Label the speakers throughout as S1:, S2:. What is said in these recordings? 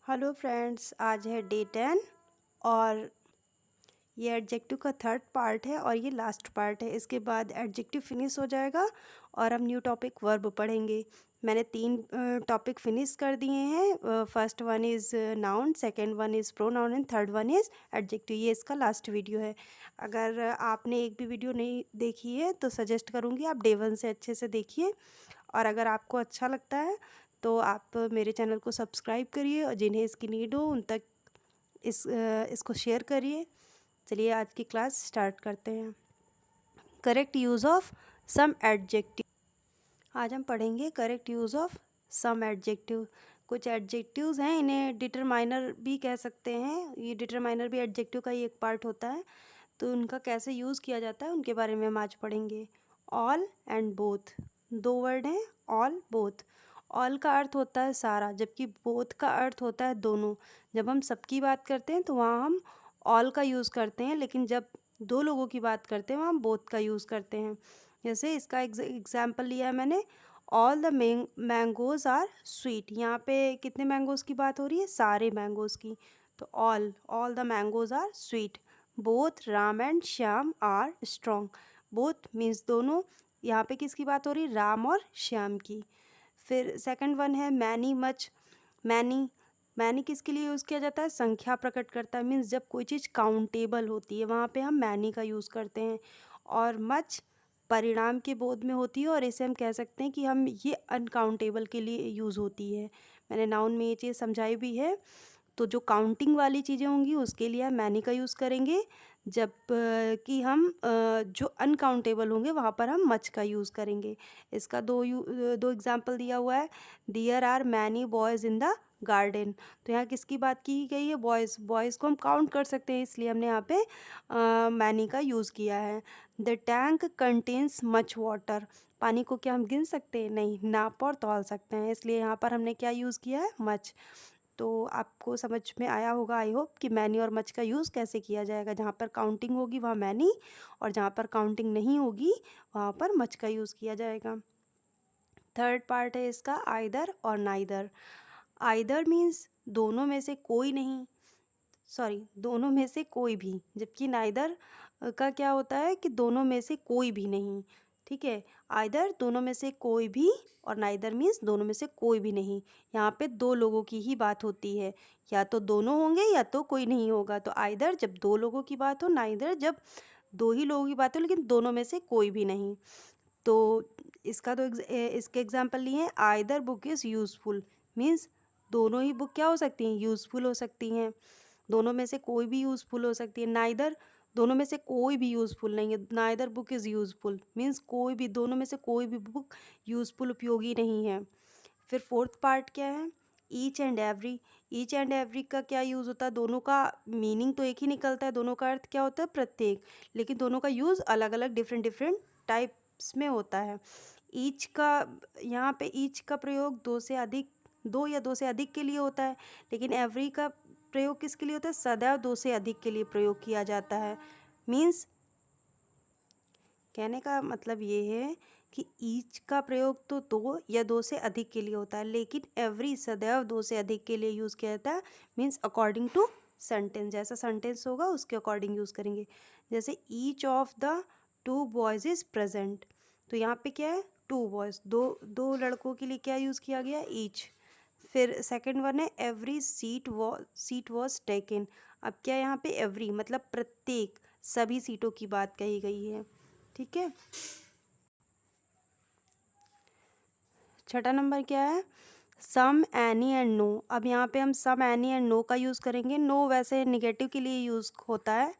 S1: Hello friends, आज है day 10 और ये एडजेक्टिव का थर्ड पार्ट है और ये लास्ट पार्ट है। इसके बाद एडजेक्टिव फिनिश हो जाएगा और हम न्यू टॉपिक वर्ब पढ़ेंगे। मैंने 3 टॉपिक फिनिश कर दिए हैं। First one is noun, second one is pronoun and third one is adjective. ये इसका लास्ट वीडियो है। अगर आपने एक भी वीडियो नहीं देखी है तो सजेस्ट करूँगी आप डे 1 से अच्छे से देखिए। और अगर आपको अच्छा लगता है तो आप मेरे चैनल को सब्सक्राइब करिए और जिन्हें इसकी नीड हो उन तक इसको शेयर करिए। चलिए आज की क्लास स्टार्ट करते हैं। Correct use of some adjective. आज हम पढ़ेंगे correct use of some adjective. कुछ एडजेक्टिव्स हैं, इन्हें डिटरमाइनर भी कह सकते हैं। ये डिटरमाइनर भी एडजेक्टिव का ही एक पार्ट होता है। तो उनका कैसे यूज़ किया जाता है उनके बारे में हम आज पढ़ेंगे। ऑल एंड बोथ, 2 वर्ड हैं, ऑल बोथ। ऑल का अर्थ होता है सारा, जबकि बोथ का अर्थ होता है दोनों। जब हम सबकी बात करते हैं तो वहाँ हम ऑल का यूज़ करते हैं, लेकिन जब 2 लोगों की बात करते हैं वहाँ हम बोथ का यूज़ करते हैं। जैसे इसका एग्जाम्पल लिया है मैंने, all the mangoes are sweet. यहाँ पे कितने मैंगोज़ की बात हो रही है? सारे मैंगोज़ की। तो all the mangoes are sweet. Both Ram and Shyam are strong. Both means दोनों। यहाँ पे किसकी बात हो रही है? राम और श्याम की। फिर सेकंड वन है मैनी मच। मैनी मैनी किसके लिए यूज़ किया जाता है? संख्या प्रकट करता है। मीन्स जब कोई चीज़ काउंटेबल होती है वहाँ पे हम मैनी का यूज़ करते हैं। और मच परिणाम के बोध में होती है और इसे हम कह सकते हैं कि हम ये अनकाउंटेबल के लिए यूज़ होती है। मैंने नाउन में ये चीज़ समझाई भी है। तो जो काउंटिंग वाली चीज़ें होंगी उसके लिए हम मैनी का यूज़ करेंगे, जब कि हम जो अनकाउंटेबल होंगे वहाँ पर हम मच का यूज़ करेंगे। इसका दो एग्जाम्पल दिया हुआ है। There are many boys in the garden. तो यहाँ किसकी बात की गई है? बॉयज़ को हम काउंट कर सकते हैं, इसलिए हमने यहाँ पे मैनी का यूज़ किया है। The tank contains much water. पानी को क्या हम गिन सकते हैं? नहीं, नाप और तौल सकते हैं, इसलिए यहाँ पर हमने क्या यूज़ किया है? मच। तो आपको समझ में आया होगा आई होप कि मैनी और मच का यूज़ कैसे किया जाएगा। जहाँ पर काउंटिंग होगी वहाँ मैनी और जहाँ पर काउंटिंग नहीं होगी वहाँ पर मच का यूज़ किया जाएगा। थर्ड पार्ट है इसका आइदर और नाइदर। आइदर मीन्स दोनों में से कोई नहीं, सॉरी दोनों में से कोई भी, जबकि नाइदर का क्या होता है कि दोनों में से कोई भी नहीं। ठीक है, आइदर दोनों में से कोई भी और नाइदर मीन्स दोनों में से कोई भी नहीं। यहाँ पे 2 लोगों की ही बात होती है, या तो दोनों होंगे या तो कोई नहीं होगा। तो आइदर जब 2 लोगों की बात हो, नाइदर जब 2 ही लोगों की बात हो लेकिन दोनों में से कोई भी नहीं। तो इसके एग्जाम्पल लिए either book is useful. Means दोनों ही बुक क्या हो सकती हैं? यूज़फुल हो सकती हैं। दोनों में से कोई भी यूज़फुल हो सकती है। नाइदर दोनों में से कोई भी यूज़फुल नहीं है। Neither book is useful means कोई भी, दोनों में से कोई भी बुक यूज़फुल, उपयोगी नहीं है। फिर फोर्थ पार्ट क्या है? Each and every. Each and every का क्या यूज़ होता है? दोनों का मीनिंग तो एक ही निकलता है, दोनों का अर्थ क्या होता है? प्रत्येक। लेकिन दोनों का यूज़ अलग अलग डिफरेंट डिफरेंट टाइप्स में होता है। ईच का, यहाँ पे ईच का प्रयोग 2 से अधिक, 2 या 2 से अधिक के लिए होता है, लेकिन एवरी का प्रयोग किसके लिए होता है? सदैव 2 से अधिक के लिए प्रयोग किया जाता है। मीन्स कहने का मतलब ये है कि ईच का प्रयोग तो 2 या 2 से अधिक के लिए होता है, लेकिन एवरी सदैव 2 से अधिक के लिए यूज़ किया जाता है। मीन्स अकॉर्डिंग टू सेंटेंस, जैसा सेंटेंस होगा उसके अकॉर्डिंग यूज़ करेंगे। जैसे each of the 2 boys is present. तो यहाँ पे क्या है? 2 बॉयज़, दो लड़कों के लिए क्या यूज़ किया गया? ईच। फिर सेकंड वन है एवरी सीट वॉज टेकन। अब क्या है यहाँ पे? एवरी मतलब प्रत्येक, सभी सीटों की बात कही गई है। ठीक है, छठा नंबर क्या है? सम, एनी एंड नो। अब यहाँ पे हम सम, एनी एंड नो का यूज़ करेंगे। नो वैसे निगेटिव के लिए यूज़ होता है।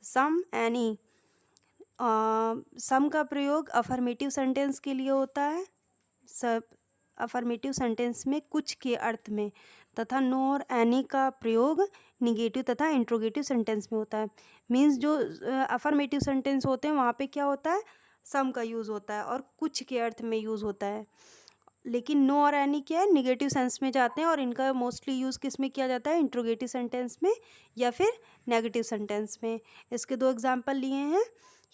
S1: सम, एनी, सम का प्रयोग अफर्मेटिव सेंटेंस के लिए होता है, सब अफर्मेटिव सेंटेंस में कुछ के अर्थ में, तथा नो और एनी का प्रयोग निगेटिव तथा इंट्रोगेटिव सेंटेंस में होता है। मीन्स जो अफर्मेटिव सेंटेंस होते हैं वहाँ पे क्या होता है? सम का यूज़ होता है और कुछ के अर्थ में यूज़ होता है। लेकिन नो और एनी क्या है? निगेटिव सेंस में जाते हैं और इनका मोस्टली यूज़ किस में किया जाता है? इंट्रोगेटिव सेंटेंस में या फिर नेगेटिव सेंटेंस में। इसके 2 एग्जाम्पल लिए हैं।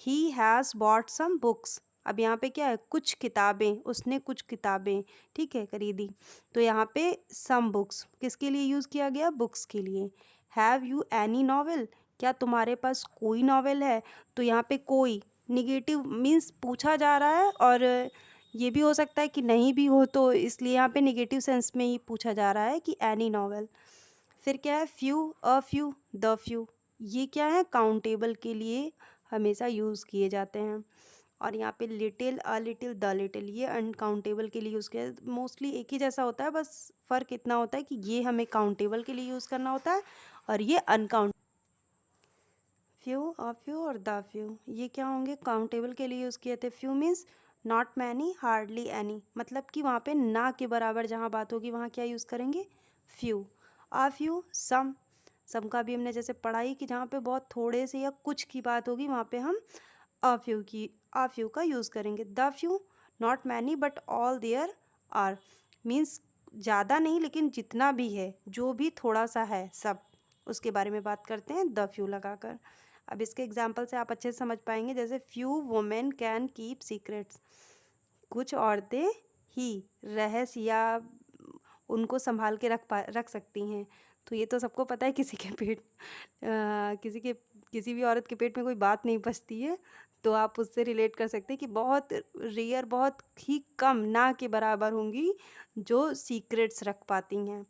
S1: He has bought some books. अब यहाँ पे क्या है, कुछ किताबें, उसने कुछ किताबें, ठीक है, खरीदी। तो यहाँ पे सम बुक्स किसके लिए यूज़ किया गया, बुक्स के लिए। हैव यू एनी नॉवेल, क्या तुम्हारे पास कोई नॉवेल है। तो यहाँ पे कोई निगेटिव मीन्स पूछा जा रहा है, और ये भी हो सकता है कि नहीं भी हो, तो इसलिए यहाँ पे निगेटिव सेंस में ही पूछा जा रहा है कि एनी नॉवेल। फिर क्या है, few, a few, the few, ये क्या है, काउंटेबल के लिए हमेशा यूज़ किए जाते हैं। और यहाँ पे little, a little, the little, ये अनकाउंटेबल के लिए यूज़ किया, मोस्टली एक ही जैसा होता है, बस फ़र्क इतना होता है कि ये हमें काउंटेबल के लिए यूज़ करना होता है और ये अनकाउंट। फ्यू, अ फ्यू और द फ्यू, ये क्या होंगे, काउंटेबल के लिए यूज़ किए थे। Few means not many, hardly any, मतलब कि वहाँ पे ना के बराबर जहाँ बात होगी वहाँ क्या यूज़ करेंगे, फ्यू। आ फ्यू, सम का भी हमने जैसे पढ़ा ही कि जहाँ पे बहुत थोड़े से या कुछ की बात होगी वहाँ पे हम आ फ्यू का यूज़ करेंगे। The few, not many but all there are, means ज़्यादा नहीं लेकिन जितना भी है, जो भी थोड़ा सा है, सब, उसके बारे में बात करते हैं द फ्यू लगाकर। अब इसके एग्जाम्पल से आप अच्छे से समझ पाएंगे, जैसे few women can keep secrets, कुछ औरतें ही रहस्य या उनको संभाल के रख सकती हैं। तो ये तो सबको पता है, किसी के पेट किसी भी औरत के पेट में कोई बात नहीं पचती है, तो आप उससे रिलेट कर सकते हैं कि बहुत रेयर, बहुत ही कम, ना के बराबर होंगी जो सीक्रेट्स रख पाती हैं।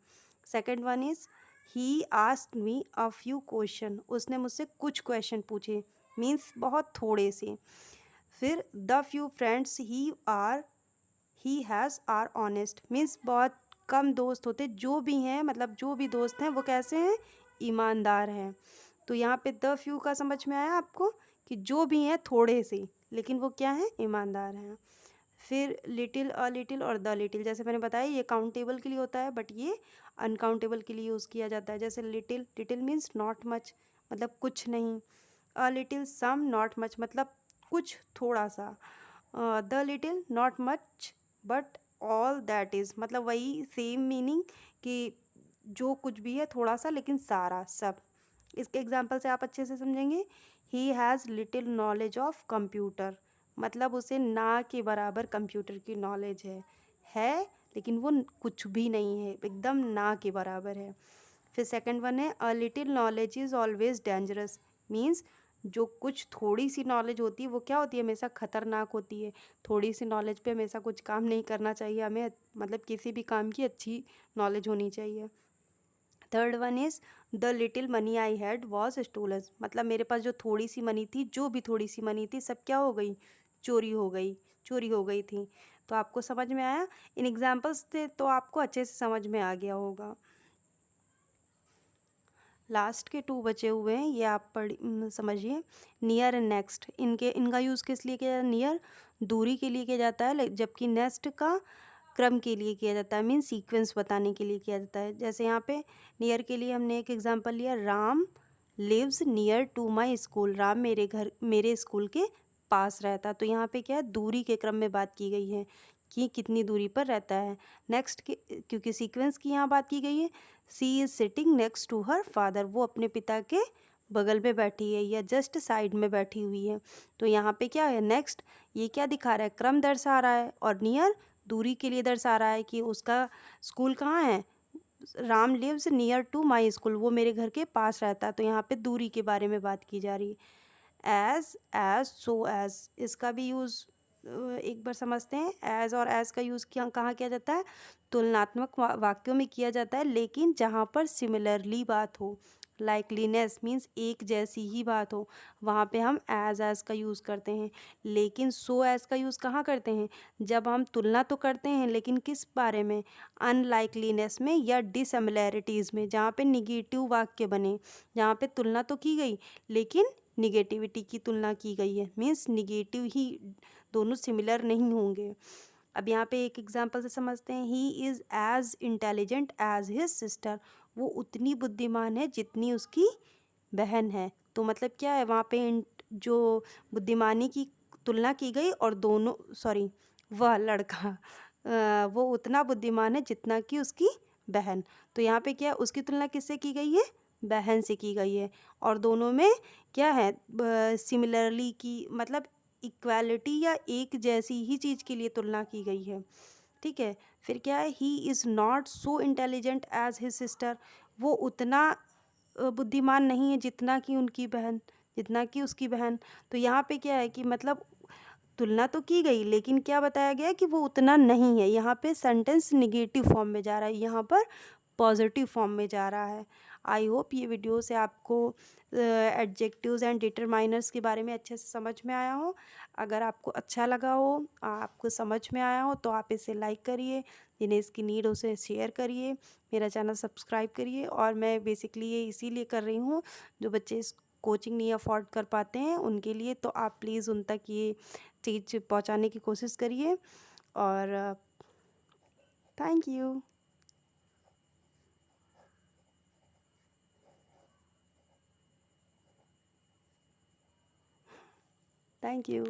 S1: Second one is he asked me a few question, उसने मुझसे कुछ क्वेश्चन पूछे, मीन्स बहुत थोड़े से। फिर the few friends he has are honest, means बहुत कम दोस्त होते जो भी हैं, मतलब जो भी दोस्त हैं वो कैसे हैं, ईमानदार हैं। तो यहाँ पे द फ्यू का समझ में आया आपको कि जो भी हैं थोड़े से, लेकिन वो क्या हैं, ईमानदार हैं। फिर लिटिल, अ लिटिल और द लिटिल, जैसे मैंने बताया ये काउंटेबल के लिए होता है, बट ये अनकाउंटेबल के लिए यूज़ किया जाता है। जैसे little, little means not much, मतलब कुछ नहीं। A little some, not much, मतलब कुछ थोड़ा सा। The little, not much but all that is, मतलब वही सेम मीनिंग कि जो कुछ भी है थोड़ा सा लेकिन सारा, सब। इसके एग्जाम्पल से आप अच्छे से समझेंगे। He has little knowledge of computer, मतलब उसे ना के बराबर कंप्यूटर की नॉलेज है लेकिन वो कुछ भी नहीं है, एकदम ना के बराबर है। फिर सेकंड वन है a little knowledge is always dangerous, means जो कुछ थोड़ी सी नॉलेज होती है वो क्या होती है, हमेशा खतरनाक होती है। थोड़ी सी नॉलेज पे हमेशा कुछ काम नहीं करना चाहिए हमें, मतलब किसी भी काम की अच्छी नॉलेज होनी चाहिए। Third one is the little money I had was stolen, मतलब मेरे पास जो थोड़ी सी मनी थी, जो भी थोड़ी सी मनी थी, सब क्या हो गई, चोरी हो गई थी। तो आपको समझ में आया, इन एग्जाम्पल्स से तो आपको अच्छे से समझ में आ गया होगा। लास्ट के 2 बचे हुए हैं, ये आप समझिए। नियर एंड नेक्स्ट, इनका यूज़ किस लिए किया जाता है, नियर दूरी के लिए किया जाता है, जबकि नेक्स्ट का क्रम के लिए किया जाता है, मीन सीक्वेंस बताने के लिए किया जाता है। जैसे यहाँ पे नियर के लिए हमने एक एग्जांपल लिया, Ram lives near to my school, Ram मेरे स्कूल के पास रहता। तो यहाँ पे क्या है, दूरी के क्रम में बात की गई है कि कितनी दूरी पर रहता है। नेक्स्ट के, क्योंकि सीक्वेंस की यहाँ बात की गई है, she is sitting next to her father, वो अपने पिता के बगल में बैठी है या जस्ट साइड में बैठी हुई है। तो यहाँ पे क्या है, नेक्स्ट, ये क्या दिखा रहा है, क्रम दर्शा रहा है, और नियर दूरी के लिए दर्शा रहा है कि उसका स्कूल कहाँ है, Ram lives near to my school, वो मेरे घर के पास रहता है। तो यहाँ पे दूरी के बारे में बात की जा रही है। एज सो एज, इसका भी यूज़ एक बार समझते हैं। एज और एज का यूज़ कहाँ किया जाता है, तुलनात्मक वाक्यों में किया जाता है, लेकिन जहाँ पर सिमिलरली बात हो, लाइकलीनेस मीन्स एक जैसी ही बात हो, वहाँ पे हम एज का यूज़ करते हैं। लेकिन सो एज का यूज़ कहाँ करते हैं, जब हम तुलना तो करते हैं लेकिन किस बारे में, अनलाइकलीनेस में या डिसमिलैरिटीज़ में, जहाँ पे निगेटिव वाक्य बने, जहाँ पे तुलना तो की गई लेकिन निगेटिविटी की तुलना की गई है, मीन्स निगेटिव ही, दोनों सिमिलर नहीं होंगे। अब यहाँ पे एक एग्जांपल से समझते हैं। He is as intelligent as his sister, वो उतनी बुद्धिमान है जितनी उसकी बहन है। तो मतलब क्या है, वहाँ पे जो बुद्धिमानी की तुलना की गई, और दोनों, सॉरी, वह लड़का वो उतना बुद्धिमान है जितना कि उसकी बहन। तो यहाँ पे क्या है, उसकी तुलना किससे की गई है, बहन से की गई है, और दोनों में क्या है, सिमिलरली की, मतलब इक्वालिटी या एक जैसी ही चीज़ के लिए तुलना की गई है, ठीक है। फिर क्या है, he is not so intelligent as his sister, वो उतना बुद्धिमान नहीं है जितना कि उसकी बहन। तो यहाँ पे क्या है कि मतलब तुलना तो की गई, लेकिन क्या बताया गया कि वो उतना नहीं है। यहाँ पे सेंटेंस निगेटिव फॉर्म में जा रहा है, यहाँ पर पॉजिटिव फॉर्म में जा रहा है। आई होप ये वीडियो से आपको एडजेक्टिव्स एंड डिटरमाइनर्स के बारे में अच्छे से समझ में आया हो। अगर आपको अच्छा लगा हो, आपको समझ में आया हो, तो आप इसे लाइक करिए, जिन्हें इसकी नीड उसे शेयर करिए, मेरा चैनल सब्सक्राइब करिए। और मैं बेसिकली ये इसीलिए कर रही हूँ, जो बच्चे इस कोचिंग नहीं अफोर्ड कर पाते हैं उनके लिए, तो आप प्लीज़ उन तक ये चीज़ पहुँचाने की कोशिश करिए। और थैंक यू। Thank you.